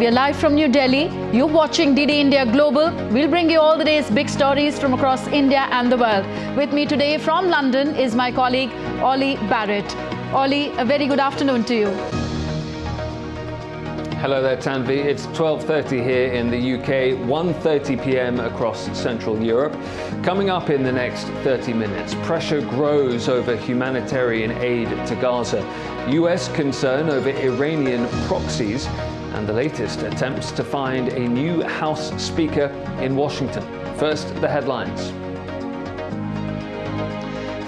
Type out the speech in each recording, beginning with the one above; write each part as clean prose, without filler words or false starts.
We are live from New Delhi. You're watching DD India Global. We'll bring you all the day's big stories from across India and the world. With me today from London is my colleague, Ollie Barrett. Ollie, a very good afternoon to you. Hello there, Tanvi. It's 12:30 here in the UK, 1:30 p.m. across Central Europe. Coming up in the next 30 minutes, pressure grows over humanitarian aid to Gaza, US concern over Iranian proxies, and the latest attempts to find a new House Speaker in Washington. First, the headlines.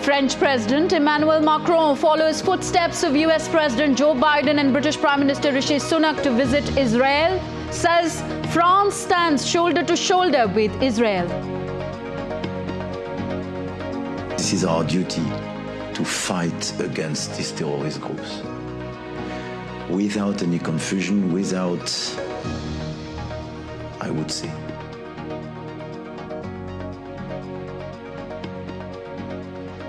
French President Emmanuel Macron follows footsteps of US President Joe Biden and British Prime Minister Rishi Sunak to visit Israel, says France stands shoulder to shoulder with Israel. This is our duty to fight against these terrorist groups without any confusion, without, I would say,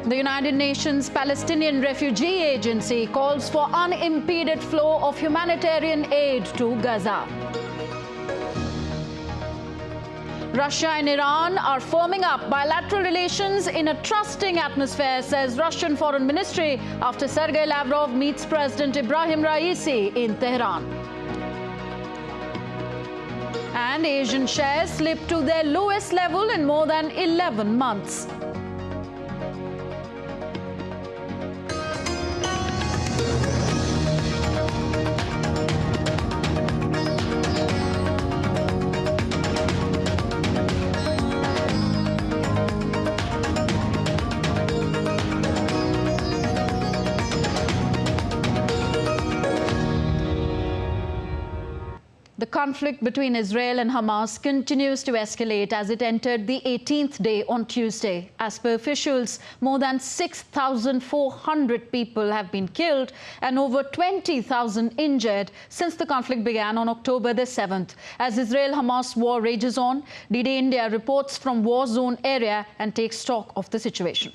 the United Nations Palestinian Refugee Agency calls for unimpeded flow of humanitarian aid to Gaza. Russia and Iran are firming up bilateral relations in a trusting atmosphere, says Russian Foreign Ministry after Sergei Lavrov meets President Ibrahim Raisi in Tehran. And Asian shares slipped to their lowest level in more than 11 months. The conflict between Israel and Hamas continues to escalate as it entered the 18th day on Tuesday. As per officials, more than 6,400 people have been killed and over 20,000 injured since the conflict began on October the 7th. As Israel-Hamas war rages on, DD India reports from war zone area and takes stock of the situation.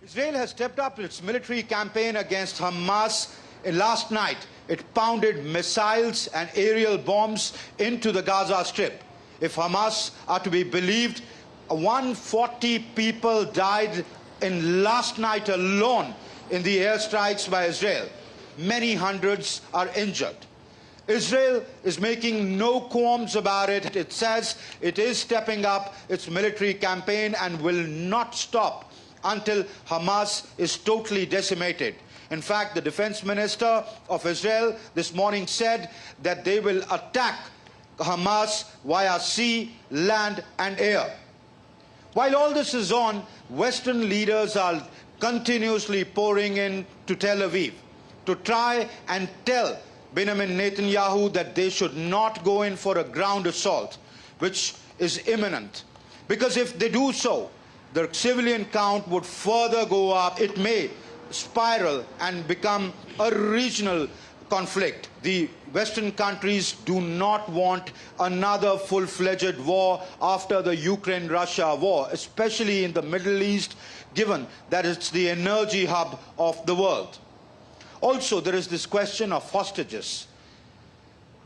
Israel has stepped up its military campaign against Hamas. Last night, it pounded missiles and aerial bombs into the Gaza Strip. If Hamas are to be believed, 140 people died in last night alone in the airstrikes by Israel. Many hundreds are injured. Israel is making no qualms about it. It says it is stepping up its military campaign and will not stop until Hamas is totally decimated. In fact, the defense minister of Israel this morning said that they will attack Hamas via sea, land and air. While all this is on, Western leaders are continuously pouring in to Tel Aviv to try and tell Benjamin Netanyahu that they should not go in for a ground assault, which is imminent. Because if they do so, the civilian count would further go up. It may spiral and become a regional conflict. The Western countries do not want another full-fledged war after the Ukraine-Russia war, especially in the Middle East, given that it's the energy hub of the world. Also, there is this question of hostages.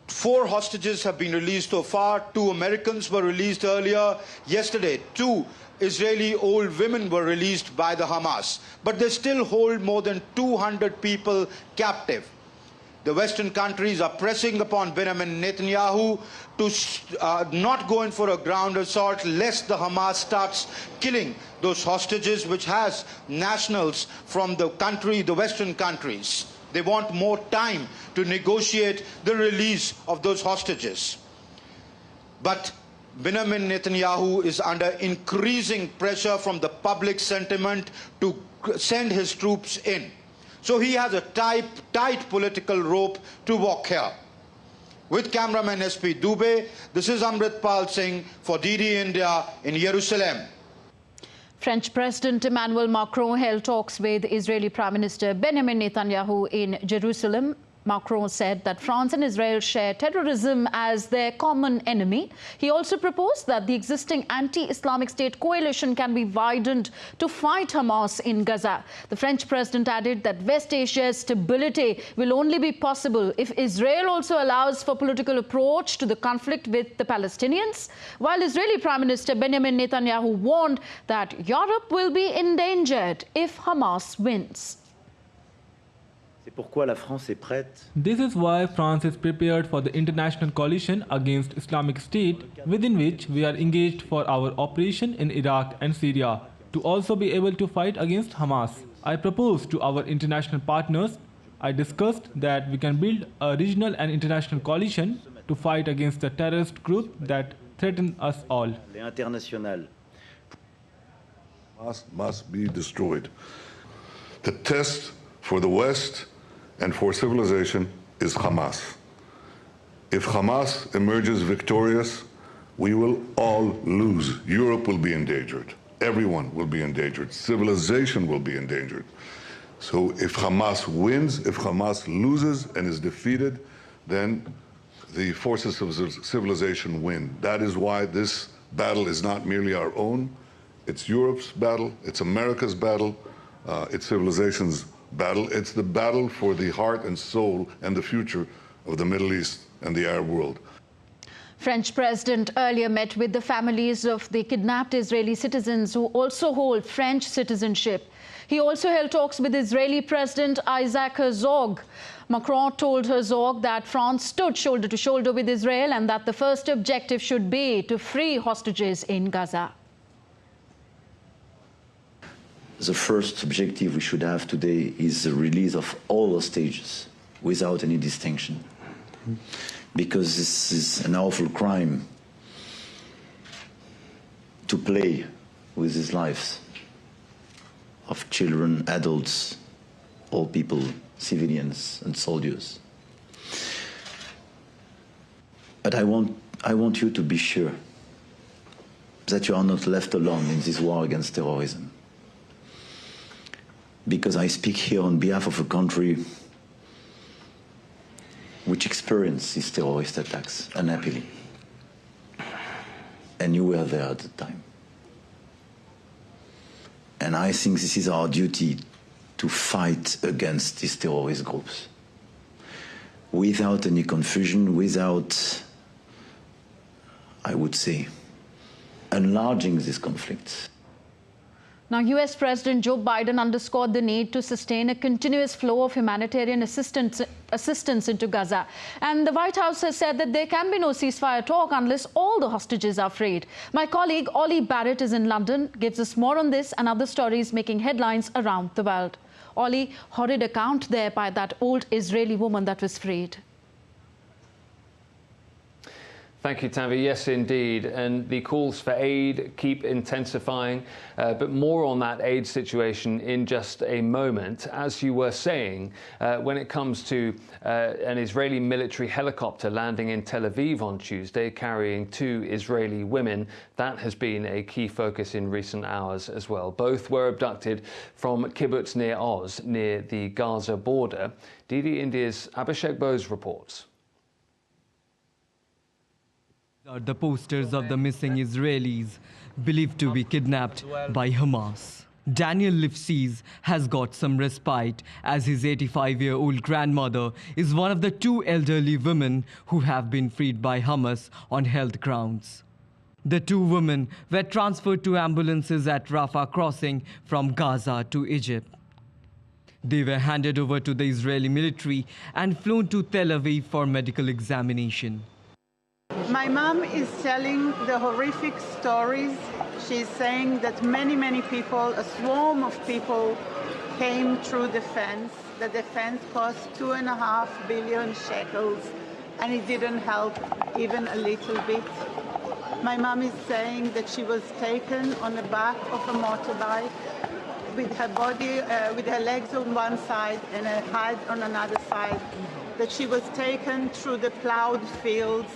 4 hostages have been released so far. 2 Americans were released earlier. Yesterday, 2 Israeli old women were released by the Hamas, but they still hold more than 200 people captive. The Western countries are pressing upon Benjamin Netanyahu to not go in for a ground assault lest the Hamas starts killing those hostages, which has nationals from the country, the Western countries. They want more time to negotiate the release of those hostages. But Benjamin Netanyahu is under increasing pressure from the public sentiment to send his troops in. So he has a tight political rope to walk here. With cameraman SP Dubey, this is Amritpal Singh for DD India in Jerusalem. French President Emmanuel Macron held talks with Israeli Prime Minister Benjamin Netanyahu in Jerusalem Macron said that France and Israel share terrorism as their common enemy. He also proposed that the existing anti-Islamic State coalition can be widened to fight Hamas in Gaza. The French president added that West Asia's stability will only be possible if Israel also allows for political approach to the conflict with the Palestinians, while Israeli Prime Minister Benjamin Netanyahu warned that Europe will be endangered if Hamas wins. This is why France is prepared for the international coalition against Islamic State, within which we are engaged for our operation in Iraq and Syria, to also be able to fight against Hamas. I proposed to our international partners, I discussed that we can build a regional and international coalition to fight against the terrorist group that threaten us all. Hamas must be destroyed. The test for the West and for civilization is Hamas. If Hamas emerges victorious, we will all lose. Europe will be endangered. Everyone will be endangered. Civilization will be endangered. So if Hamas wins, if Hamas loses and is defeated, then the forces of civilization win. That is why this battle is not merely our own. It's Europe's battle, it's America's battle, it's civilization's battle. It's the battle for the heart and soul and the future of the Middle East and the Arab world. French president earlier met with the families of the kidnapped Israeli citizens who also hold French citizenship. He also held talks with Israeli President Isaac Herzog. Macron told Herzog that France stood shoulder to shoulder with Israel and that the first objective should be to free hostages in Gaza. The first objective we should have today is the release of all hostages without any distinction. Because this is an awful crime to play with these lives of children, adults, old people, civilians and soldiers. But I want you to be sure that you are not left alone in this war against terrorism. Because I speak here on behalf of a country which experienced these terrorist attacks unhappily. And you were there at the time. And I think this is our duty to fight against these terrorist groups without any confusion, without, I would say, enlarging this conflict. Now, US President Joe Biden underscored the need to sustain a continuous flow of humanitarian assistance into Gaza. And the White House has said that there can be no ceasefire talk unless all the hostages are freed. My colleague Ollie Barrett is in London, gives us more on this and other stories making headlines around the world. Ollie, horrid account there by that old Israeli woman that was freed. Thank you, Tanvi. Yes, indeed. And the calls for aid keep intensifying. But more on that aid situation in just a moment. As you were saying, when it comes to an Israeli military helicopter landing in Tel Aviv on Tuesday, carrying 2 Israeli women, that has been a key focus in recent hours as well. Both were abducted from kibbutz Nir Oz, near the Gaza border. DD India's Abhishek Bose reports. Are the posters of the missing Israelis believed to be kidnapped by Hamas. Daniel Lifsees has got some respite as his 85-year-old grandmother is one of the 2 elderly women who have been freed by Hamas on health grounds. The 2 women were transferred to ambulances at Rafah crossing from Gaza to Egypt. They were handed over to the Israeli military and flown to Tel Aviv for medical examination. My mom is telling the horrific stories. She's saying that many people, a swarm of people, came through the fence. The defense cost 2.5 billion shekels, and it didn't help even a little bit. My mom is saying that she was taken on the back of a motorbike with her body, with her legs on one side and her head on another side, that she was taken through the plowed fields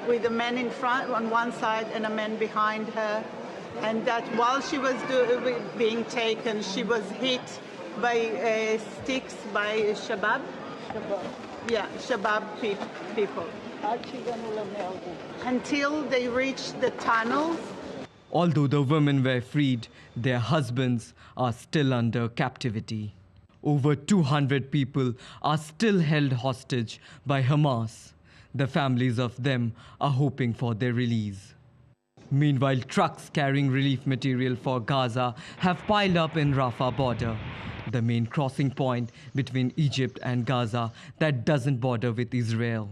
with a man in front on one side and a man behind her, and that while she was being taken, she was hit by sticks by Shabab. Yeah, Shabab people. Until they reach the tunnels. Although the women were freed, their husbands are still under captivity. Over 200 people are still held hostage by Hamas. The families of them are hoping for their release. Meanwhile, trucks carrying relief material for Gaza have piled up in Rafah border, the main crossing point between Egypt and Gaza that doesn't border with Israel.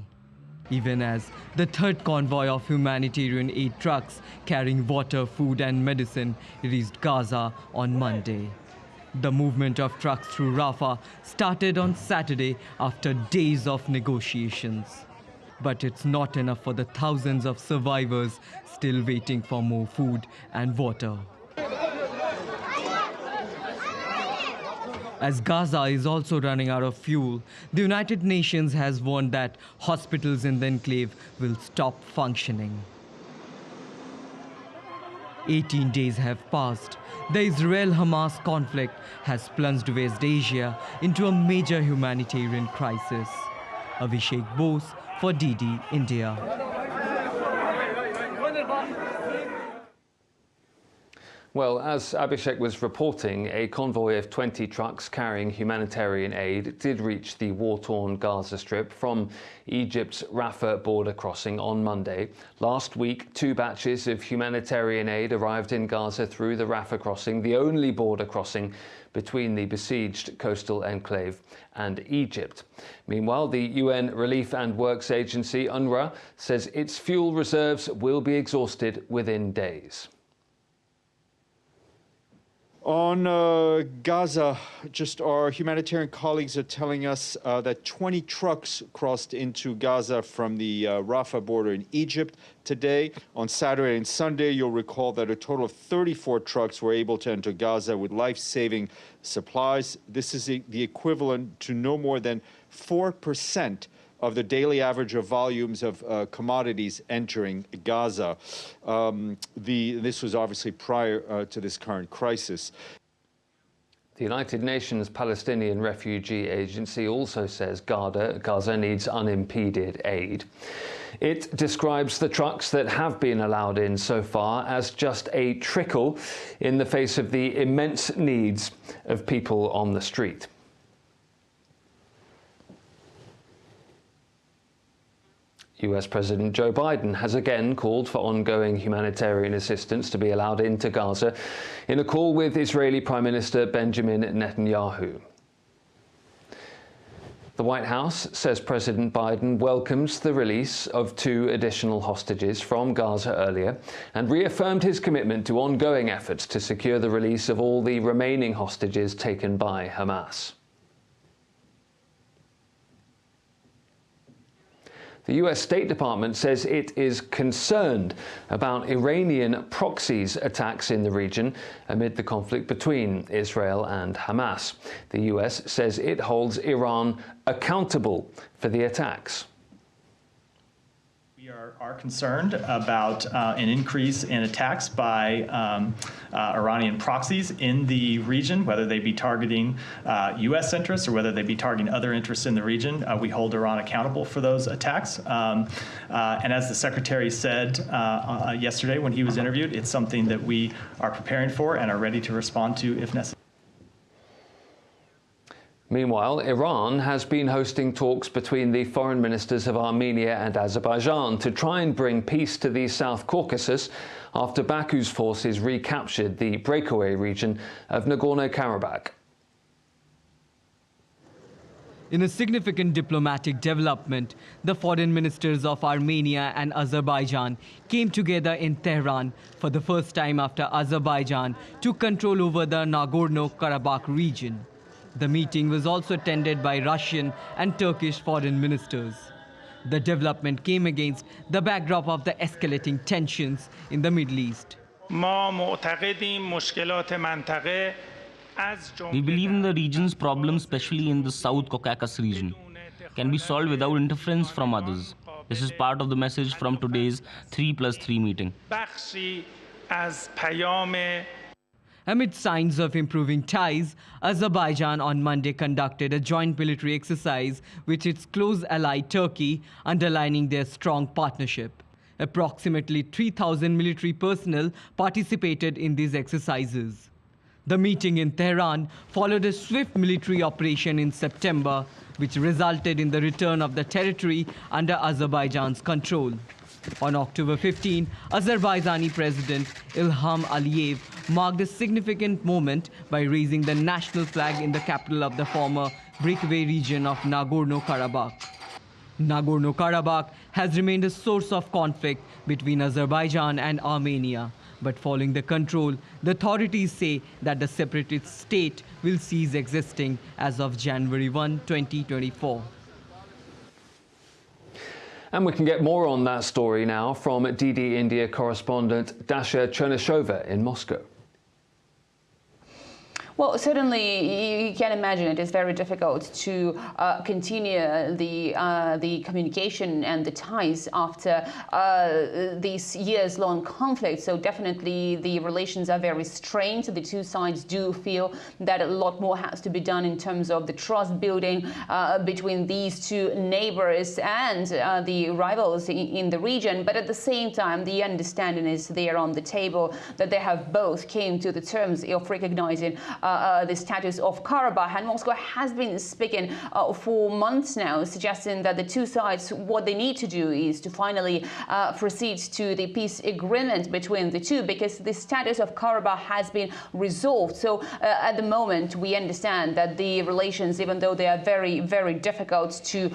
Even as the third convoy of humanitarian aid trucks carrying water, food and medicine reached Gaza on Monday. The movement of trucks through Rafah started on Saturday after days of negotiations. But it's not enough for the thousands of survivors still waiting for more food and water. As Gaza is also running out of fuel, the United Nations has warned that hospitals in the enclave will stop functioning. 18 days have passed. The Israel-Hamas conflict has plunged West Asia into a major humanitarian crisis. Abhishek Bose for DD India. Well, as Abhishek was reporting, a convoy of 20 trucks carrying humanitarian aid did reach the war-torn Gaza Strip from Egypt's Rafah border crossing on Monday. Last week, 2 batches of humanitarian aid arrived in Gaza through the Rafah crossing, the only border crossing between the besieged coastal enclave and Egypt. Meanwhile, the UN Relief and Works Agency, UNRWA, says its fuel reserves will be exhausted within days. On Gaza, just our humanitarian colleagues are telling us that 20 trucks crossed into Gaza from the Rafah border in Egypt today. On Saturday and Sunday, you'll recall that a total of 34 trucks were able to enter Gaza with life-saving supplies. This is the equivalent to no more than 4% of the daily average of volumes of commodities entering Gaza. This was obviously prior to this current crisis. The United Nations Palestinian Refugee Agency also says Gaza needs unimpeded aid. It describes the trucks that have been allowed in so far as just a trickle in the face of the immense needs of people on the street. US President Joe Biden has again called for ongoing humanitarian assistance to be allowed into Gaza in a call with Israeli Prime Minister Benjamin Netanyahu. The White House says President Biden welcomes the release of 2 additional hostages from Gaza earlier and reaffirmed his commitment to ongoing efforts to secure the release of all the remaining hostages taken by Hamas. The US State Department says it is concerned about Iranian proxies attacks in the region amid the conflict between Israel and Hamas. The US says it holds Iran accountable for the attacks. We are concerned about an increase in attacks by Iranian proxies in the region, whether they be targeting U.S. interests or whether they be targeting other interests in the region. We hold Iran accountable for those attacks. And as the Secretary said yesterday when he was interviewed, it's something that we are preparing for and are ready to respond to if necessary. Meanwhile, Iran has been hosting talks between the foreign ministers of Armenia and Azerbaijan to try and bring peace to the South Caucasus after Baku's forces recaptured the breakaway region of Nagorno-Karabakh. In a significant diplomatic development, the foreign ministers of Armenia and Azerbaijan came together in Tehran for the first time after Azerbaijan took control over the Nagorno-Karabakh region. The meeting was also attended by Russian and Turkish foreign ministers. The development came against the backdrop of the escalating tensions in the Middle East. We believe in the region's problems, especially in the South Caucasus region, can be solved without interference from others. This is part of the message from today's 3+3 meeting. Amid signs of improving ties, Azerbaijan on Monday conducted a joint military exercise with its close ally Turkey, underlining their strong partnership. Approximately 3,000 military personnel participated in these exercises. The meeting in Tehran followed a swift military operation in September, which resulted in the return of the territory under Azerbaijan's control. On October 15, Azerbaijani President Ilham Aliyev marked a significant moment by raising the national flag in the capital of the former breakaway region of Nagorno-Karabakh. Nagorno-Karabakh has remained a source of conflict between Azerbaijan and Armenia. But following the control, the authorities say that the separatist state will cease existing as of January 1, 2024. And we can get more on that story now from DD India correspondent Dasha Chernyshova in Moscow. Well, certainly you can imagine it is very difficult to continue the communication and the ties after these years-long conflict. So definitely the relations are very strained. The two sides do feel that a lot more has to be done in terms of the trust building between these two neighbors and the rivals in the region. But at the same time, the understanding is there on the table that they have both came to the terms of recognizing the status of Karabakh, and Moscow has been speaking for months now, suggesting that the two sides, what they need to do is to finally proceed to the peace agreement between the two, because the status of Karabakh has been resolved. So at the moment, we understand that the relations, even though they are very, very difficult to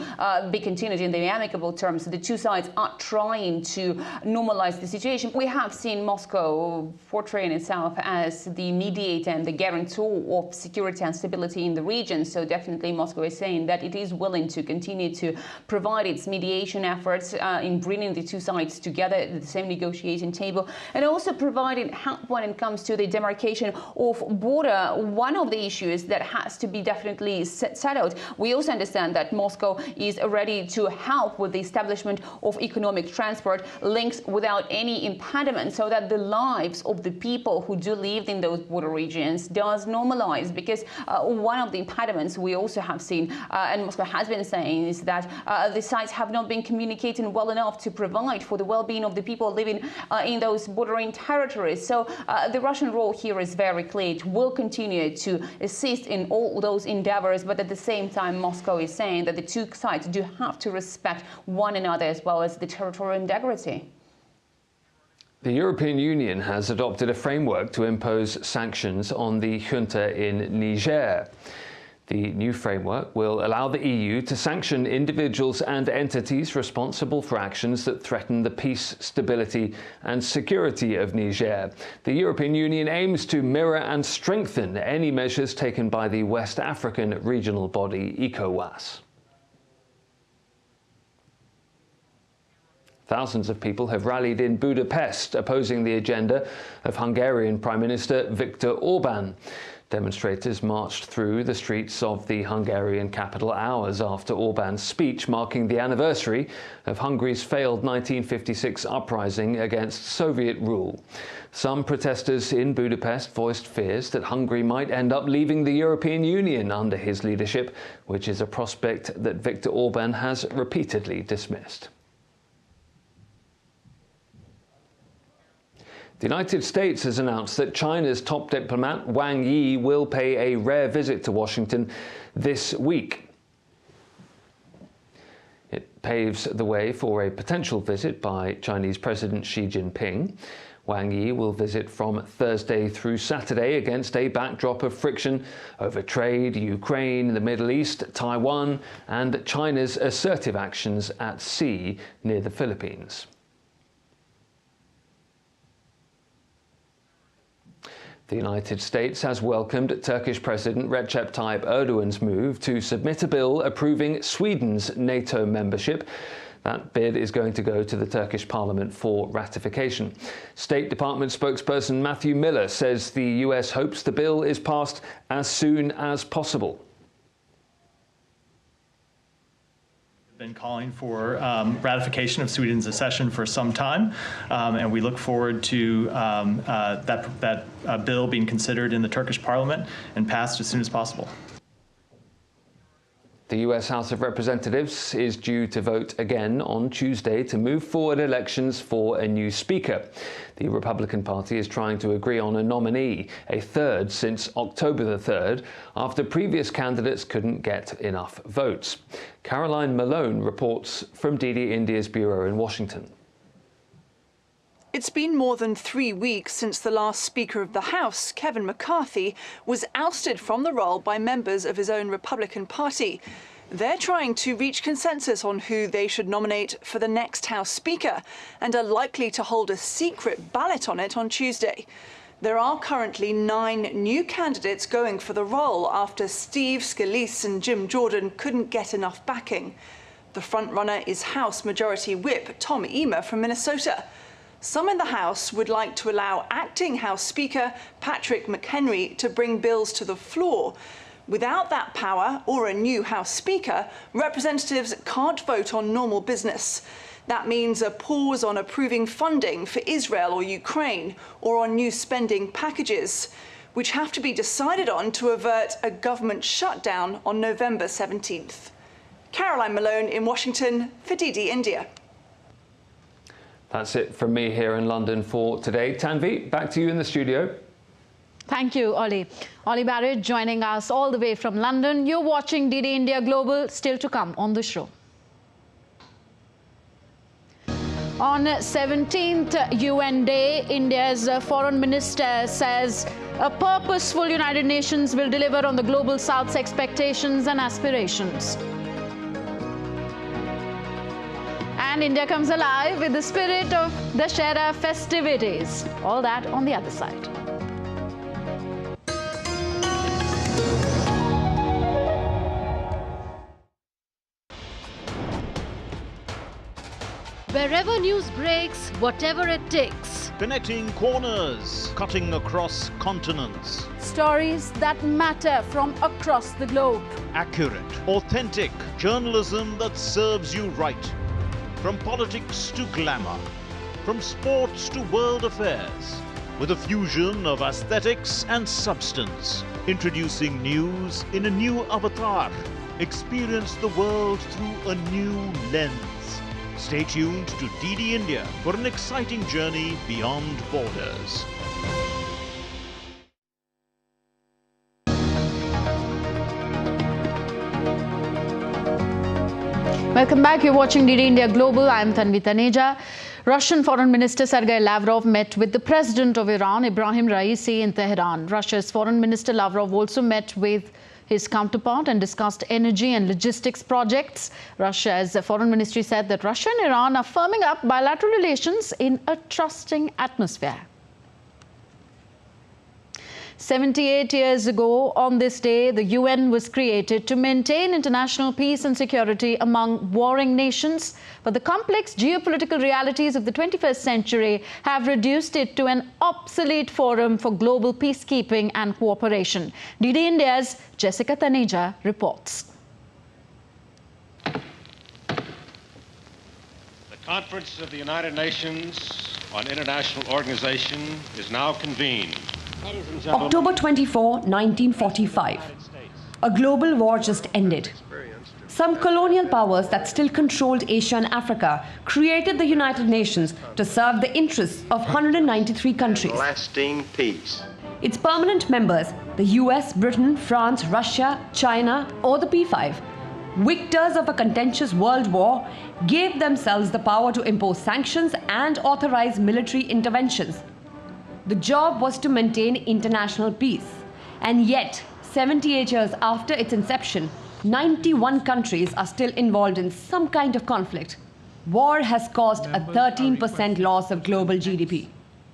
be continued in the amicable terms, the two sides are trying to normalize the situation. We have seen Moscow portraying itself as the mediator and the guarantor of security and stability in the region. So definitely Moscow is saying that it is willing to continue to provide its mediation efforts in bringing the two sides together at the same negotiating table, and also providing help when it comes to the demarcation of border. One of the issues that has to be definitely settled. We also understand that Moscow is ready to help with the establishment of economic transport links without any impediment, so that the lives of the people who do live in those border regions does normalize. Because one of the impediments we also have seen, and Moscow has been saying, is that the sides have not been communicating well enough to provide for the well-being of the people living in those bordering territories. So the Russian role here is very clear. It will continue to assist in all those endeavors, but at the same time, Moscow is saying that the two sides do have to respect one another as well as the territorial integrity. The European Union has adopted a framework to impose sanctions on the junta in Niger. The new framework will allow the EU to sanction individuals and entities responsible for actions that threaten the peace, stability and security of Niger. The European Union aims to mirror and strengthen any measures taken by the West African regional body ECOWAS. Thousands of people have rallied in Budapest opposing the agenda of Hungarian Prime Minister Viktor Orban. Demonstrators marched through the streets of the Hungarian capital hours after Orban's speech marking the anniversary of Hungary's failed 1956 uprising against Soviet rule. Some protesters in Budapest voiced fears that Hungary might end up leaving the European Union under his leadership, which is a prospect that Viktor Orban has repeatedly dismissed. The United States has announced that China's top diplomat Wang Yi will pay a rare visit to Washington this week. It paves the way for a potential visit by Chinese President Xi Jinping. Wang Yi will visit from Thursday through Saturday against a backdrop of friction over trade, Ukraine, the Middle East, Taiwan, and China's assertive actions at sea near the Philippines. The United States has welcomed Turkish President Recep Tayyip Erdogan's move to submit a bill approving Sweden's NATO membership. That bid is going to go to the Turkish parliament for ratification. State Department spokesperson Matthew Miller says the US hopes the bill is passed as soon as possible. been calling for ratification of Sweden's accession for some time, and we look forward to that bill being considered in the Turkish parliament and passed as soon as possible. The US House of Representatives is due to vote again on Tuesday to move forward elections for a new speaker. The Republican Party is trying to agree on a nominee, a third since October the 3rd, after previous candidates couldn't get enough votes. Caroline Malone reports from DD India's bureau in Washington. It's been more than 3 weeks since the last Speaker of the House, Kevin McCarthy, was ousted from the role by members of his own Republican Party. They're trying to reach consensus on who they should nominate for the next House Speaker and are likely to hold a secret ballot on it on Tuesday. There are currently 9 new candidates going for the role after Steve Scalise and Jim Jordan couldn't get enough backing. The frontrunner is House Majority Whip Tom Emmer from Minnesota. Some in the House would like to allow acting House Speaker Patrick McHenry to bring bills to the floor. Without that power or a new House Speaker, representatives can't vote on normal business. That means a pause on approving funding for Israel or Ukraine or on new spending packages, which have to be decided on to avert a government shutdown on November 17th. Caroline Malone in Washington for DD India. That's it from me here in London for today. Tanvi, back to you in the studio. Thank you, Ollie. Ollie Barrett joining us all the way from London. You're watching DD India Global, still to come on the show. On 17th UN Day, India's Foreign Minister says a purposeful United Nations will deliver on the Global South's expectations and aspirations. And India comes alive with the spirit of Dussera festivities. All that on the other side. Wherever news breaks, whatever it takes. Connecting corners, cutting across continents. Stories that matter from across the globe. Accurate, authentic journalism that serves you right. From politics to glamour, from sports to world affairs, with a fusion of aesthetics and substance. Introducing news in a new avatar. Experience the world through a new lens. Stay tuned to DD India for an exciting journey beyond borders. Welcome back. You're watching DD India Global. I'm Tanvi Taneja. Russian Foreign Minister Sergei Lavrov met with the President of Iran, Ibrahim Raisi, in Tehran. Russia's Foreign Minister Lavrov also met with his counterpart and discussed energy and logistics projects. Russia's Foreign Ministry said that Russia and Iran are firming up bilateral relations in a trusting atmosphere. 78 years ago, on this day, the UN was created to maintain international peace and security among warring nations. But the complex geopolitical realities of the 21st century have reduced it to an obsolete forum for global peacekeeping and cooperation. DD India's Jessica Taneja reports. The Conference of the United Nations on International Organization is now convened. October 24, 1945. A global war just ended. Some colonial powers that still controlled Asia and Africa created the United Nations to serve the interests of 193 countries. Lasting peace. Its permanent members, the US, Britain, France, Russia, China, or the P5, victors of a contentious world war, gave themselves the power to impose sanctions and authorize military interventions. The job was to maintain international peace. And yet, 78 years after its inception, 91 countries are still involved in some kind of conflict. War has caused a 13% loss of global GDP.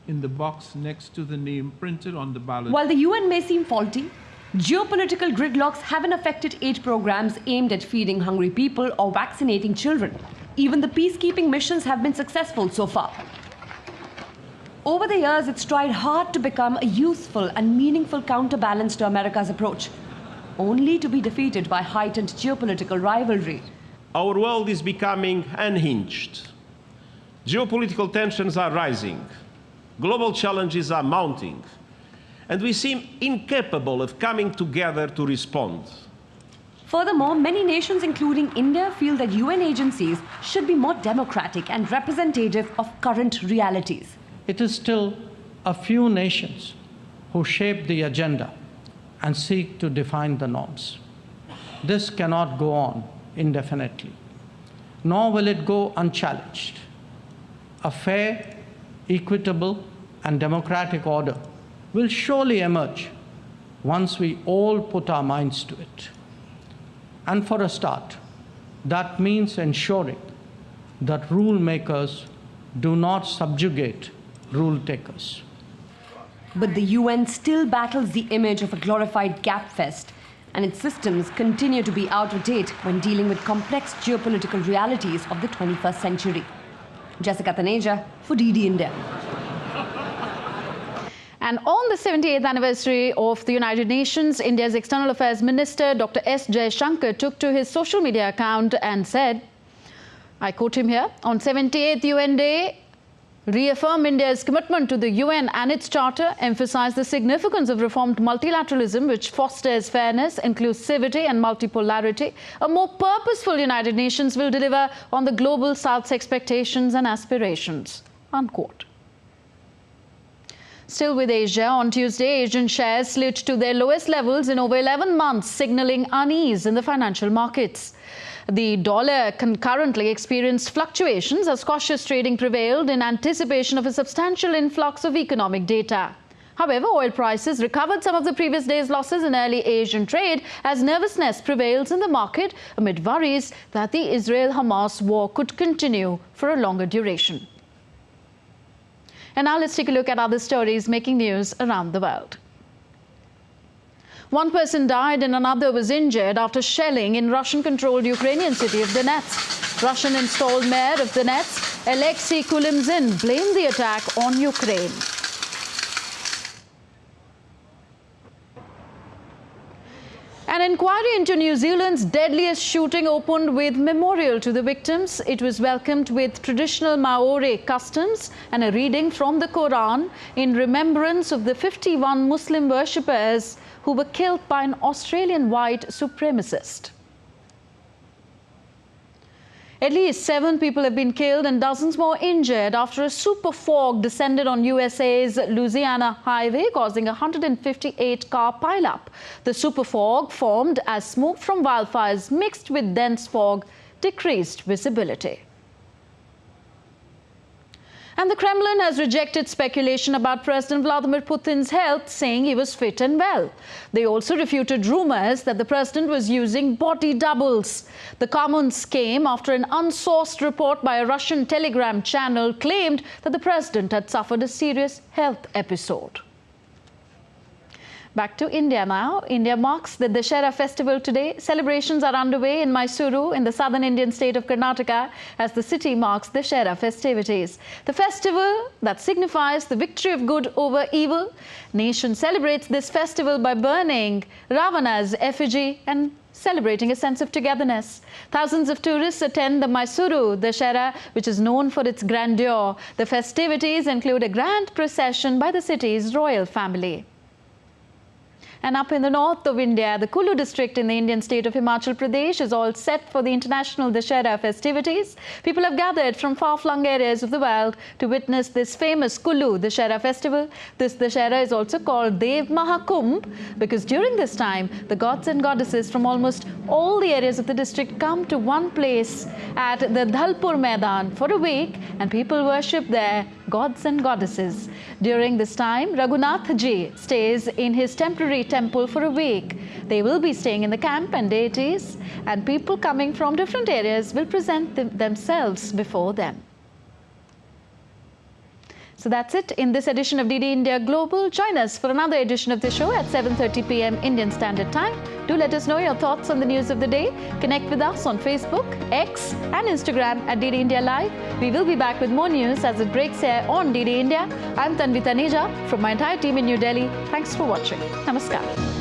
In the box next to the name printed on the ballot. While the UN may seem faulty, geopolitical gridlocks haven't affected aid programs aimed at feeding hungry people or vaccinating children. Even the peacekeeping missions have been successful so far. Over the years, it's tried hard to become a useful and meaningful counterbalance to America's approach, only to be defeated by heightened geopolitical rivalry. our world is becoming unhinged. Geopolitical tensions are rising. Global challenges are mounting. And we seem incapable of coming together to respond. Furthermore, many nations, including India, feel that UN agencies should be more democratic and representative of current realities. It is still a few nations who shape the agenda and seek to define the norms. This cannot go on indefinitely, nor will it go unchallenged. A fair, equitable, and democratic order will surely emerge once we all put our minds to it. And for a start, that means ensuring that rule makers do not subjugate rule takers. But the UN still battles the image of a glorified gapfest, and its systems continue to be out of date when dealing with complex geopolitical realities of the 21st century. Jessica Taneja for DD India. And on the 78th anniversary of the United Nations, India's External Affairs Minister Dr. S. Jaishankar took to his social media account and said, I quote him here, on 78th UN Day, reaffirm India's commitment to the UN and its charter, emphasize the significance of reformed multilateralism which fosters fairness, inclusivity and multipolarity. A more purposeful United Nations will deliver on the global South's expectations and aspirations. Unquote. Still with Asia, on Tuesday, Asian shares slid to their lowest levels in over 11 months, signalling unease in the financial markets. The dollar concurrently experienced fluctuations as cautious trading prevailed in anticipation of a substantial influx of economic data. However, oil prices recovered some of the previous day's losses in early Asian trade as nervousness prevails in the market amid worries that the Israel-Hamas war could continue for a longer duration. And now let's take a look at other stories making news around the world. One person died and another was injured after shelling in Russian-controlled Ukrainian city of Donetsk. Russian-installed mayor of Donetsk, Alexei Kulimzin, blamed the attack on Ukraine. An inquiry into New Zealand's deadliest shooting opened with memorial to the victims. It was welcomed with traditional Maori customs and a reading from the Quran in remembrance of the 51 Muslim worshippers who were killed by an Australian white supremacist. At least 7 people have been killed and dozens more injured after a super fog descended on USA's Louisiana highway, causing a 158-car pileup. The super fog formed as smoke from wildfires mixed with dense fog decreased visibility. And the Kremlin has rejected speculation about President Vladimir Putin's health, saying he was fit and well. They also refuted rumors that the president was using body doubles. The comments came after an unsourced report by a Russian telegram channel claimed that the president had suffered a serious health episode. Back to India now. India marks the Dussera festival today. Celebrations are underway in Mysuru in the southern Indian state of Karnataka as the city marks the Dussera festivities. The festival that signifies the victory of good over evil. Nation celebrates this festival by burning Ravana's effigy and celebrating a sense of togetherness. Thousands of tourists attend the Mysuru Dussera, which is known for its grandeur. The festivities include a grand procession by the city's royal family. And up in the north of India, the Kullu district in the Indian state of Himachal Pradesh is all set for the international Dussera festivities. People have gathered from far-flung areas of the world to witness this famous Kullu Dussera festival. This Dussera is also called Dev Mahakumbh because during this time, the gods and goddesses from almost all the areas of the district come to one place at the Dhalpur Maidan for a week, and people worship their gods and goddesses. During this time, Raghunath Ji stays in his temporary temple for a week. They will be staying in the camp and deities, and people coming from different areas will present themselves before them. So that's it in this edition of DD India Global. Join us for another edition of the show at 7:30 p.m. Indian Standard Time. Do let us know your thoughts on the news of the day. Connect with us on Facebook, X and Instagram at DD India Live. We will be back with more news as it breaks here on DD India. I'm Tanvi Taneja from my entire team in New Delhi. Thanks for watching. Namaskar.